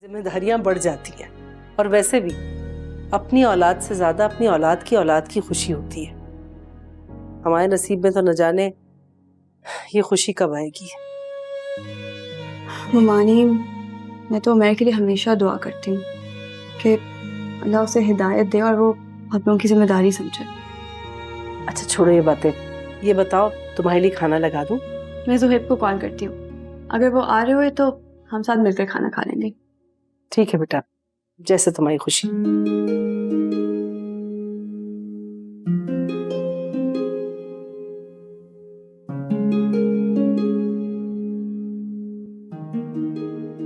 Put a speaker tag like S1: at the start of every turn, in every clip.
S1: जिम्मेदारियां बढ़ जाती हैं और वैसे भी अपनी औलाद से ज्यादा अपनी औलाद की खुशी होती है। हमारे नसीब में तो न जाने ये खुशी कब आएगी।
S2: ममानी, मैं तो उमर के लिए हमेशा दुआ करती हूँ कि अल्लाह उसे हिदायत दे और वो आप लोगों की जिम्मेदारी समझे।
S1: अच्छा छोड़ो ये बातें, ये बताओ तुम्हारे लिए खाना लगा दूं?
S2: मैं ज़ुहैब को कॉल करती हूँ, अगर वो आ रहे हुए तो हम साथ मिलकर खाना खा लेंगे।
S1: ठीक है बेटा, जैसे तुम्हारी खुशी।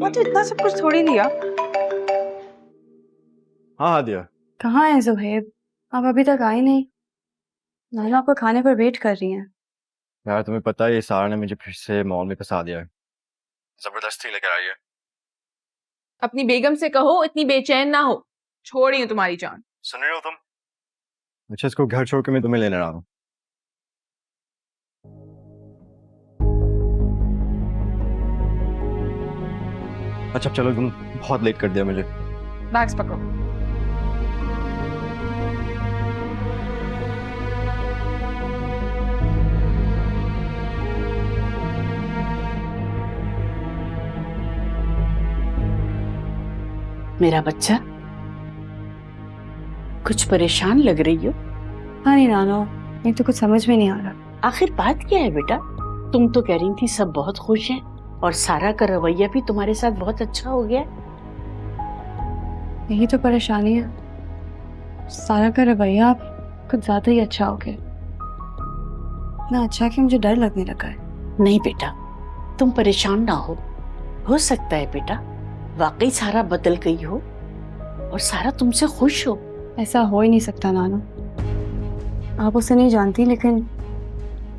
S2: तो इतना सब कुछ थोड़ी लिया।
S3: हाँ दिया।
S2: कहाँ है ज़ुहैब? आप अभी तक आए नहीं। नाना आपको खाने पर वेट कर रही हैं।
S3: यार तुम्हें पता है ये सारा ने मुझे फिर से मॉल में फंसा दिया है, जबरदस्ती लेकर आई है।
S4: अपनी बेगम से कहो इतनी बेचैन ना हो, छोड़ रही हूँ तुम्हारी जान।
S3: सुन रहे हो तुम? अच्छा इसको घर छोड़ के मैं तुम्हें लेने आ रहा हूँ। अच्छा चलो, तुम बहुत लेट कर दिया मुझे।
S4: बैग्स पकड़ो।
S5: मेरा बच्चा, कुछ परेशान लग रही हो।
S2: हाँ नहीं नाना, ये तो कुछ समझ में नहीं आ रहा।
S5: आखिर बात क्या है बेटा? तुम तो कह रही थी सब बहुत खुश हैं और सारा का रवैया भी तुम्हारे साथ बहुत अच्छा हो गया।
S2: यही तो परेशानी है, सारा का रवैया कुछ ज्यादा ही अच्छा हो गया। इतना अच्छा कि मुझे डर लगने लगा है।
S5: नहीं बेटा, तुम परेशान ना हो सकता है बेटा वाकई सारा बदल गई हो और सारा तुमसे खुश हो।
S2: ऐसा हो ही नहीं सकता नाना, आप उसे नहीं जानती लेकिन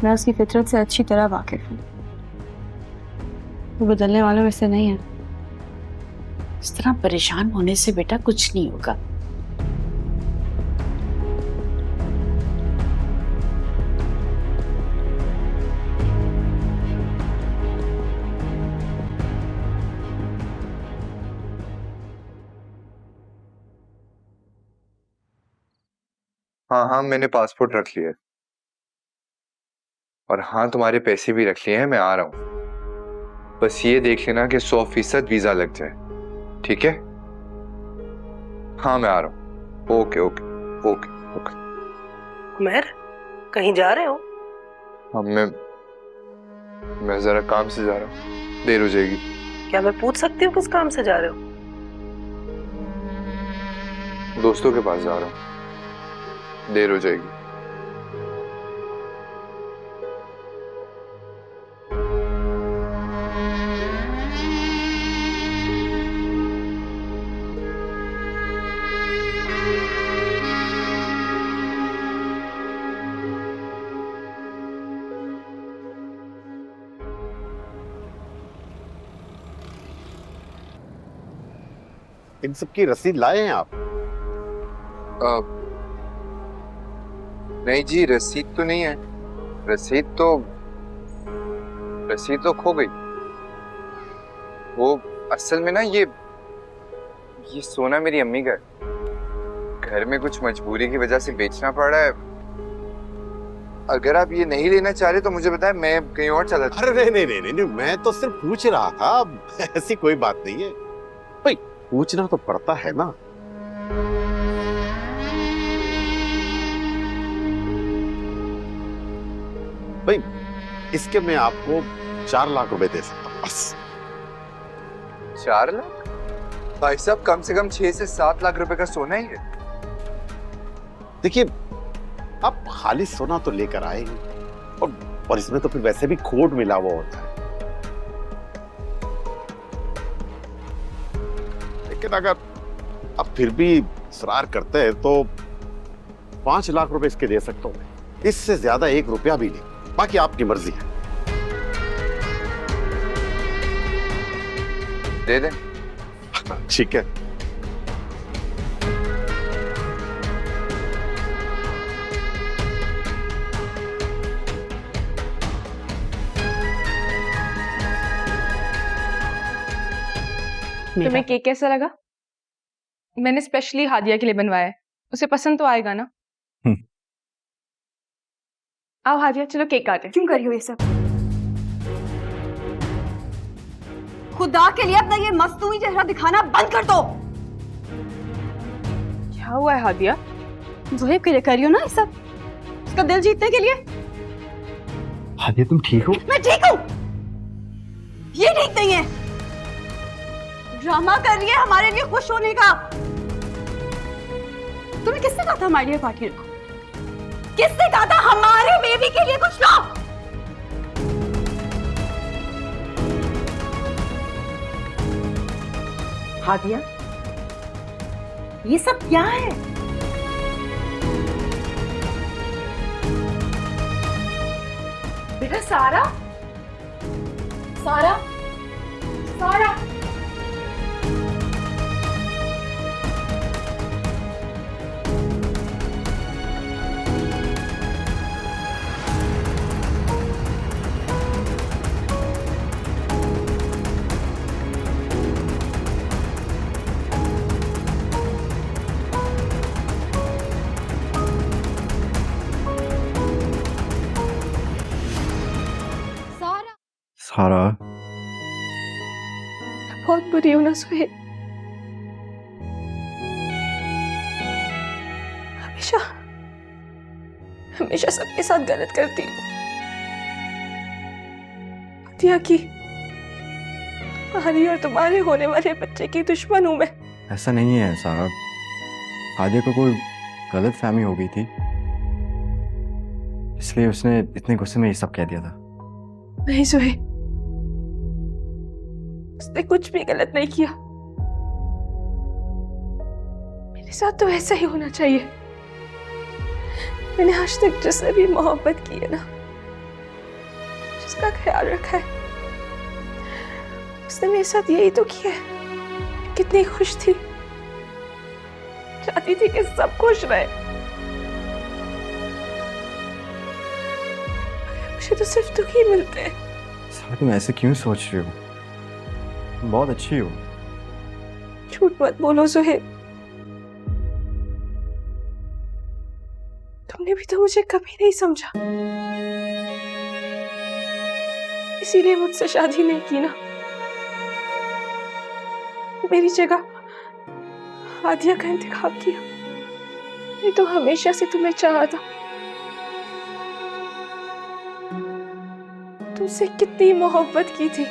S2: मैं उसकी फितरत से अच्छी तरह वाकिफ हूँ। वो बदलने वालों में से नहीं है।
S5: इस तरह परेशान होने से बेटा कुछ नहीं होगा।
S6: हाँ हाँ, मैंने पासपोर्ट रख लिया है और हाँ तुम्हारे पैसे भी रख लिए हैं। मैं आ रहा हूँ, बस ये देख लेना कि 100% वीजा लग जाए, ठीक है? हाँ मैं आ रहा हूँ। Okay okay okay okay.
S1: Umar, कहीं जा रहे हो?
S6: हाँ मैं जरा काम से जा रहा हूँ, देर हो जाएगी।
S1: क्या मैं पूछ सकती हूँ किस काम से जा रहे हो?
S6: दोस्तों के पास जा रहा हूँ, देर हो जाएगी।
S7: इन सब की रसीद लाए हैं आप?
S6: नहीं जी, रसीद तो नहीं है। रसीद तो खो गई। वो असल में ना ये सोना मेरी अम्मी का है। घर में कुछ मजबूरी की वजह से बेचना पड़ रहा है। अगर आप ये नहीं लेना चाह रहे तो मुझे बताएं, मैं कहीं और चला।
S7: अरे नहीं, मैं तो सिर्फ पूछ रहा था, ऐसी कोई बात नहीं है भाई, पूछना तो पड़ता है ना। भाई इसके मैं आपको 4 लाख रुपए दे सकता हूँ बस।
S6: 4 लाख? भाई साहब कम से कम 6 से 7 लाख रुपए का सोना ही है।
S7: देखिए आप खाली सोना तो लेकर आएंगे और इसमें तो फिर वैसे भी खोट मिला हुआ होता है। लेकिन अगर आप फिर भी इसरार करते हैं तो 5 लाख रुपए इसके दे सकता हूं। इससे ज्यादा 1 रुपया भी नहीं, बाकी आपकी मर्जी है।
S6: दे दें?
S7: ठीक है।
S5: मेरा।
S4: तुम्हें केक कैसा लगा? मैंने स्पेशली हादिया के लिए बनवाया है, उसे पसंद तो आएगा ना। आओ हादिया, चलो केक काटे।
S2: क्यों कर रही हो ये सब? खुदा के लिए अपना ये मस्तूरी चेहरा दिखाना बंद कर दो।
S4: क्या हुआ है हादिया?
S2: जोहेब के लिए कर रही हो ना ये सब, उसका दिल जीतने के लिए।
S3: हादिया तुम ठीक हो?
S2: मैं ठीक हूँ, ये ठीक नहीं है। ड्रामा कर रही है हमारे लिए खुश होने का। तुम्हें किसने कहा था हमारे लिए पार्टी रखो? किसने कहा था हमारे बेबी के लिए कुछ लो?
S5: हादिया, ये सब क्या है?
S4: बेटा सारा, सारा, सारा।
S3: सारा,
S4: बहुत बुरी हूं ना सुहेब, हमेशा हमेशा सबके साथ गलत करती हूँ। हादिया की, तुम्हारी और तुम्हारे होने वाले बच्चे की दुश्मन हूं मैं।
S3: ऐसा नहीं है सारा। हादिया को कोई गलत फहमी हो गई थी, इसलिए उसने इतने गुस्से में ये सब कह दिया था।
S4: नहीं सुहेब, उसने कुछ भी गलत नहीं किया। मेरे साथ तो ऐसा ही होना चाहिए। मैंने आज तक जिससे भी मोहब्बत की है ना, जिसका ख्याल रखा है, उसने मेरे साथ यही तो किया है। कितनी खुश थी, चाहती थी कि सब खुश रहे। मुझे तो सिर्फ दुख ही मिलते हैं।
S3: सारा तुम ऐसे क्यों सोच रही हो? तुम बहुत अच्छी हो।
S4: झूठ मत बोलो सुहेब, तुमने भी तो मुझे कभी नहीं समझा, इसीलिए मुझसे शादी नहीं की ना। मेरी जगह हादिया का इंतखाब किया। मैं तो हमेशा से तुम्हें चाहा था। तुमसे कितनी मोहब्बत की थी।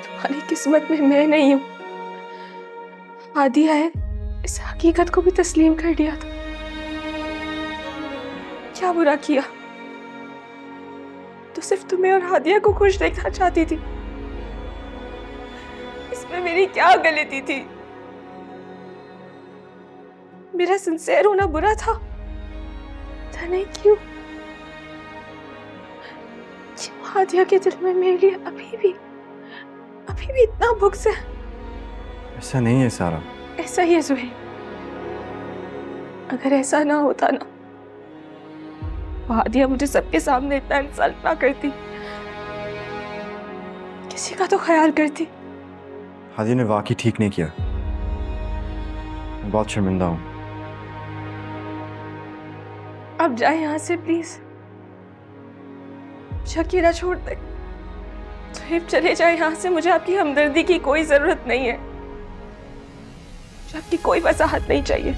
S4: तुम्हारी किस्मत में मैं नहीं हूं, हादिया है, इस हकीकत को भी तस्लीम कर लिया था। क्या बुरा किया? तो सिर्फ तुम्हें और हादिया को खुश देखना चाहती थी। इसमें मेरी क्या गलती थी? मेरा सिंसियर होना बुरा था? था नहीं, क्यों हादिया के दिल में मेरे लिए अभी भी इतना बुग़्ज़ है?
S3: ऐसा नहीं है सारा।
S4: ऐसा ही है सुहेब। अगर ऐसा ना होता ना, हादिया मुझे सबके सामने इतना इंसल्ट ना करती, किसी का तो ख्याल करती।
S3: हादिया ने वाकई ठीक नहीं किया। मैं बहुत शर्मिंदा हूँ।
S4: अब जाए यहाँ से प्लीज, शकीरा छोड़ दे। सुहेब चले जाए यहाँ से, मुझे आपकी हमदर्दी की कोई जरूरत नहीं है। मुझे आपकी कोई वजाहत नहीं चाहिए।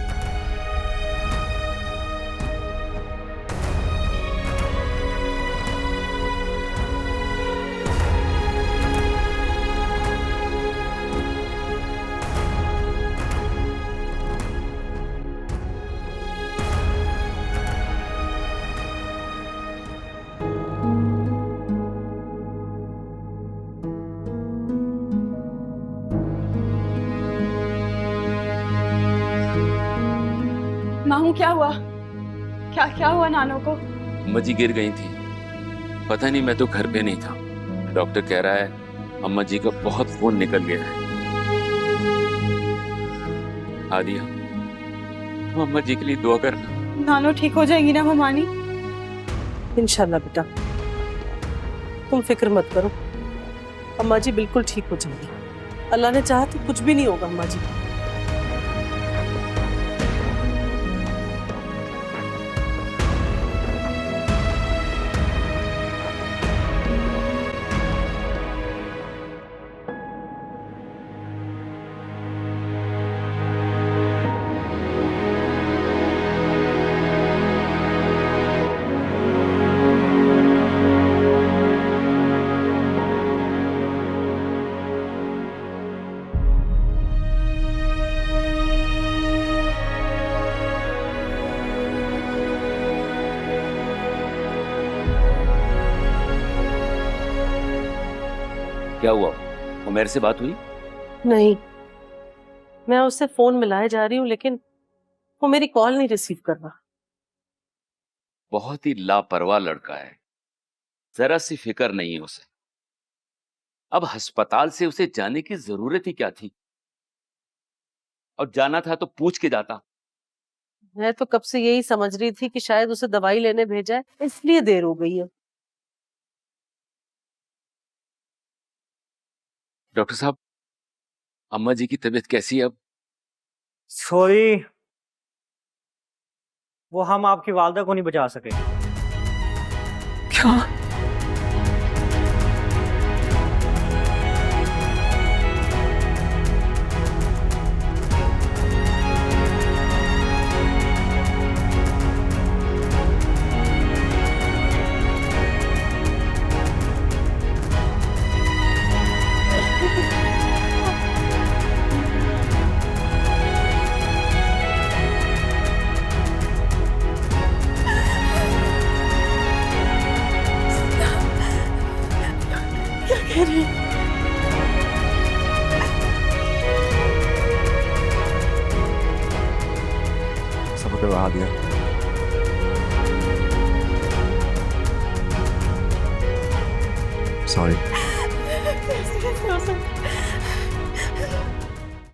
S2: माहू क्या हुआ? क्या हुआ नानो को?
S8: अम्मा जी गिर गई थी, पता नहीं, मैं तो घर पे नहीं था। डॉक्टर कह रहा है अम्मा जी का बहुत खून निकल गया है। हादिया, तुम अम्मा जी के लिए दुआ करना।
S2: नानो ठीक हो जाएंगी ना ममानी?
S1: इंशाल्लाह बेटा, तुम फिक्र मत करो, अम्मा जी बिल्कुल ठीक हो जाएगी। अल्लाह ने चाहा तो कुछ भी नहीं होगा अम्मा जी।
S8: क्या हुआ? उमेर से बात हुई?
S1: नहीं, मैं उससे फोन मिलाए जा रही हूँ लेकिन वो मेरी कॉल नहीं रिसीव कर रहा।
S8: बहुत ही लापरवाह लड़का है, जरा सी फिक्र नहीं है उसे। अब अस्पताल से उसे जाने की जरूरत ही क्या थी? और जाना था तो पूछ के जाता।
S1: मैं तो कब से यही समझ रही थी कि शायद उसे दवाई लेने भेजा है, इसलिए देर हो गई है।
S8: डॉक्टर साहब, अम्मा जी की तबीयत कैसी है अब?
S9: सॉरी, वो हम आपकी वालदा को नहीं बचा सके।
S4: क्या?
S3: सब करवा दिया। सॉरी।